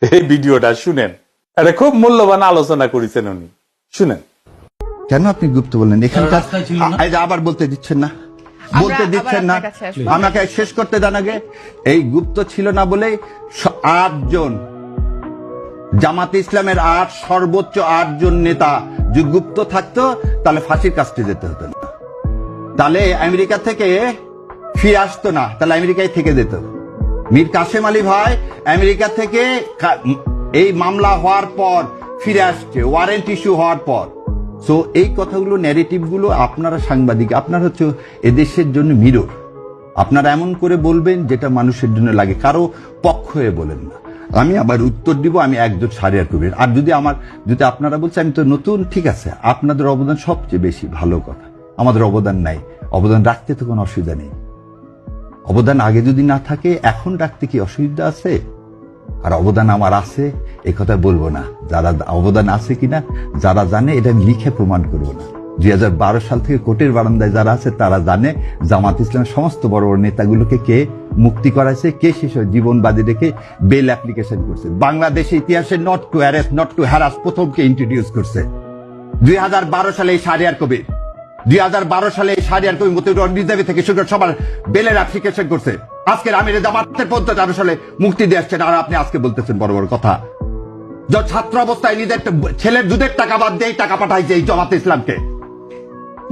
এই ভিডিওটা শুনেন, এটা খুব মূল্যবান আলোচনা করেছেন উনি, শুনেন। কেন আপনি গুপ্ত বললেন? এখানকার রাস্তায় ছিল না? এই যে আবার বলতে দিচ্ছেন না, বলতে দিচ্ছেন না, আপনার কাছে আসবো। আমাকে শেষ করতে দেন আগে। এই গুপ্ত ছিল না বলেই 8 জন জামাতে ইসলামের সর্বোচ্চ 8 জন নেতা যদি গুপ্ত থাকতো তাহলে ফাঁসির কাস্টে যেতে হতো না, তাহলে আমেরিকা থেকে ফিরে আসতো না, তাহলে আমেরিকায় থেকে যেত। মীর কাসেম আলী ভাই আমেরিকা থেকে এই মামলা হওয়ার পর ফিরে আসছে, ওয়ারেন্ট ইস্যু হওয়ার পর। সো এই কথাগুলো, ন্যারেটিভ গুলো আপনারা সাংবাদিক, আপনারা হচ্ছে এদেশের জন্য মিরর। আপনারা এমন করে বলবেন যেটা মানুষের জন্য লাগে, কারো পক্ষ হয়ে বলেন না। আমি আবার উত্তর দিব, আমি একজন সারিয়ার কবির। আর যদি আপনারা বলছেন আমি তো নতুন, ঠিক আছে, আপনাদের অবদান সবচেয়ে বেশি, ভালো কথা। আমাদের অবদান নাই, অবদান রাখতে তো কোনো অসুবিধা নেই। অবদান আগে যদি না থাকে এখন রাখতে কি অসুবিধা আছে? আর অবদান আমার আছে এ কথা বলবো না, যারা অবদান আছে কিনা যারা জানে এটা আমি লিখে প্রমাণ করবো না। 2012 সাল থেকে কোর্টের বারান্দায় যারা আছে তারা জানে জামাত ইসলামের সমস্ত বড় বড় নেতাগুলোকে কে মুক্তি করাইছে, কে শেষ জীবন বাজি রেখে বেল অ্যাপ্লিকেশন করছে। বাংলাদেশের ইতিহাসে not to arrest, not to harass প্রথমকে ইন্ট্রোডিউস করছে 2012 সালে এই শাহরিয়ার কবির। 2012 সালে এই শাহরিয়ার কবির মতিউর রিজার্ভ থেকে শুরু করে সবার বেলের অ্যাপ্লিকেশন করছে। আজকের আমিরে জামাতের 15 সালে মুক্তি দিয়ে আসছেন, আর আপনি আজকে বলতেছেন বড় বড় কথা। যে ছাত্র অবস্থায় নিজের ছেলের দুধের টাকা বাদ দিয়ে টাকা পাঠাইছে এই জামাতে ইসলামকে,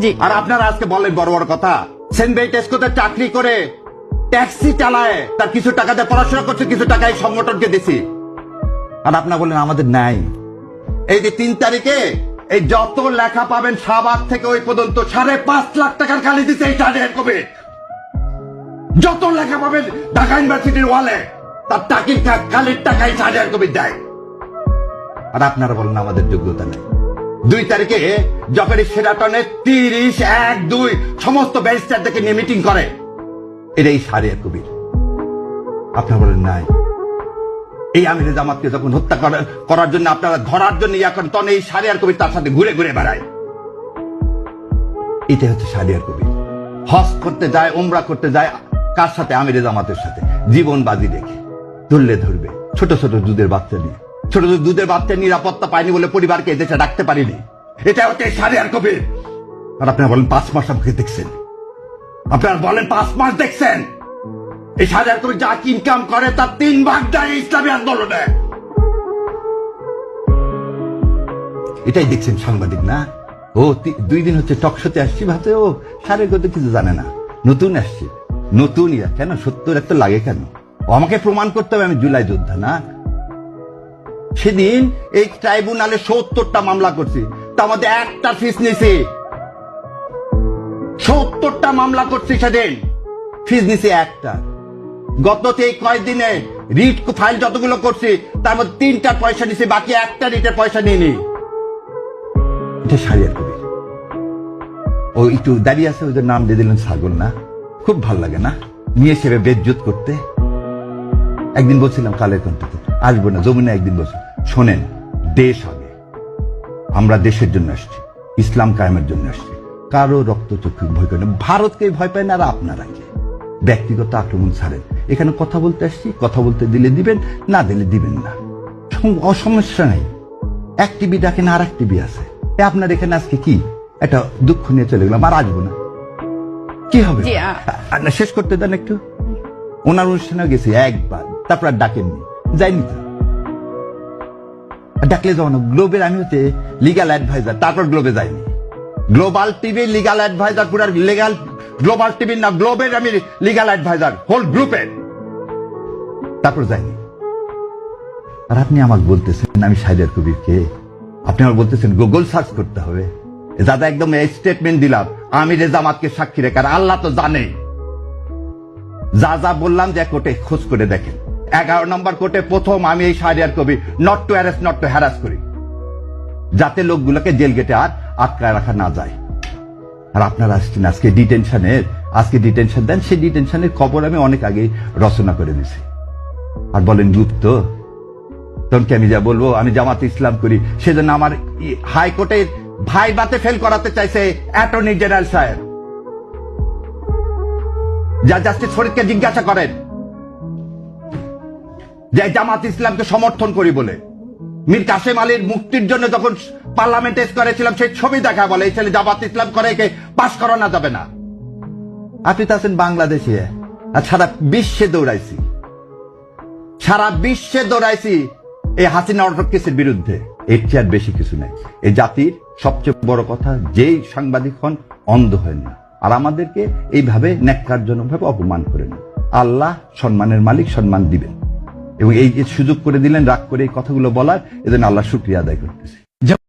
জি, আর আপনারা আজকে বলেন বড় বড় কথা। সেন্ট টেস্কোতে চাকরি করে ট্যাক্সি চালায়, তার কিছু টাকা দিয়ে পড়াশোনা করছে, কিছু টাকা এই সংগঠনকে দিছি, আর আপনারা বলেন আমাদের নাই। এই যে 3 তারিখে এই যত লেখা পাবেন শাহবাগ থেকে ওই পর্যন্ত 5.5 লাখ টাকার খালি দিচ্ছে এই শাহরিয়ার কবির। যত লেখা পাবেন ঢাকা ইউনিভার্সিটির ওয়ালে তার টাকির খালির টাকাই শাহরিয়ার কবির দেয়, আর আপনারা বলেন আমাদের যোগ্যতা নেই। 2 তারিখে যখন সেরাটনে 30-1-2 সমস্ত ব্যারিস্টারদেরকে নিয়ে মিটিং করে, এটাই শাহরিয়ার কবির। আপনারা বলেন নাই। এই আমিরে জামাতকে যখন হত্যা করার জন্য আপনারা ধরার জন্য করেন, তখন এই শাহরিয়ার কবির তার সাথে ঘুরে ঘুরে বেড়ায়। এটা হচ্ছে শাহরিয়ার কবির। হজ করতে যায়, উমরা করতে যায়, কার সাথে? আমিরে জামাতের সাথে, জীবন বাজি রেখে। ধরলে ধরবে ছোট ছোট দুধের বাচ্চা নিয়ে, ছোট ছোট দুধের বাচ্চা নিরাপত্তা পায়নি বলে পরিবারকে এদেশে ডাকতে পারিনি। এটা হচ্ছে শাহরিয়ার কবির। আর আপনারা বলেন 5 মাস আমাকে দেখছেন, আপনারা বলেন 5 মাস দেখছেন। এই শাহরিয়ার কবির যা ইনকাম করে তার 3 ভাগ দেয় ইসলামী আন্দোলনে। এটাই দেখছেন সাংবাদিক না? ও 2 দিন হচ্ছে টকশোতে আসছি, ভাবতে ও শাহরিয়ার কবির কিছু জানে না, নতুন আসছি। নতুন কেন 70 এত লাগে কেন? ও আমাকে প্রমাণ করতে হবে আমি জুলাই যোদ্ধা না। সেদিন এই ট্রাইব্যুনালে 70টা মামলা করছি, তার মধ্যে একটা ফিস নিছি। 70টা মামলা করছি, সেদিন ফিস নিছি একটা। গত এই কয়েকদিনে রিট ফাইল যতগুলো করছি তার মধ্যে 3টার পয়সা নিছি, বাকি একটা রিটের পয়সা নিইনি। এটা শাহরিয়ার কবির। ও একটু দাঁড়িয়ে আছে, ওদের নাম দিয়ে দিলেন ছাগল না? খুব ভাল লাগে না নিয়ে সেবে বেজ্জত করতে? একদিন বলছিলাম কালের কণ্ঠে আসবো না, যমুনা একদিন বলছি, শোনেন, দেশ আগে, আমরা দেশের জন্য আসছি, ইসলাম কায়েমের জন্য আসছি, কারো রক্তচক্ষু ভয় করে না। ভারতকে ভয় পায় না, আর আপনারা কি ব্যক্তিগত আক্রমণ ছাড়েন। এখানে কথা বলতে আসছি, কথা বলতে দিলে দিবেন, না দিলে দিবেন না, অসমস্যা নাই। এক টিভি ডাকেন, আর এক টিভি আছে। আপনার এখানে আজকে কি একটা দুঃখ নিয়ে চলে গেলাম, আর আসবো না, কি হবে? শেষ করতে দেন একটু। ওনার অনুষ্ঠানে গেছি একবার, তারপর আর ডাকেননি, যাইনি তো। ডাকলে যাও না। গ্লোবের আমি হচ্ছে লিগাল অ্যাডভাইজার, তারপর গ্লোবে যাইনি। গ্লোবাল টিভি লিগাল অ্যাডভাইজার, পুরো লিগাল গ্লোবাল টিভি না, গ্লোবের আমি লিগাল অ্যাডভাইজার হোল গ্রুপের, তারপর যাইনি। আর আপনি আমাকে বলতেছেন আমি শাহরিয়ার কবিরকে, আপনি আমার বলতেছেন গুগল সার্চ করতে হবে। দাদা একদম এই স্টেটমেন্ট দিলাম আমিরে জামাতকে সাক্ষী রেখে, আর আল্লাহ তো জানে। যা যা বললাম যে কোর্টে খোঁজ করে দেখেন, 11 নম্বর কোর্টে প্রথম আমি এই Shahriar Kabir not to arrest, not to harass করি, যাতে লোকগুলোকে জেল গেটে আর আটকায় রাখা না যায়। আর আপনারা আসছেন আজকে ডিটেনশন দেন, সেই ডিটেনশনের খবর আমি অনেক আগে রচনা করে দিছি। আর বলেন গুপ্ত, তখন কি আমি যা বলবো আমি জামাতে ইসলাম করি, সেজন্য আমার হাইকোর্টে ভাইবাতে ফেল করাতে চাইছে অ্যাটর্নি জেনারেল সাহেব। যা জাস্টিস ফরিদকে জিজ্ঞাসা করেন, যে জামাত ইসলামকে সমর্থন করি বলে। মীর কাসেম আলীর মুক্তির জন্য যখন পার্লামেন্টে করেছিলাম সেই ছবি দেখা বলে এই ছেলে জামাত ইসলাম করে, একে পাশ করানো যাবে না। আপনি তো আছেন বাংলাদেশে, আর সারা বিশ্বে দৌড়াইছি, সারা বিশ্বে দৌড়াইছি এই হাসিনা অটোক্রেসির বিরুদ্ধে। এর চেয়ে আর বেশি কিছু নাই। এই জাতির সবচেয়ে বড় কথা, যেই সাংবাদিক হন অন্ধ হয় না, আর আমাদেরকে এইভাবে ন্যাক্কারজনকভাবে অপমান করেন। আল্লাহ সম্মানের মালিক, সম্মান দিবেন, এবং এই যে সুযোগ করে দিলেন রাগ করে এই কথাগুলো বলার, এজন্য আল্লাহ শুকরিয়া আদায় করতেছি।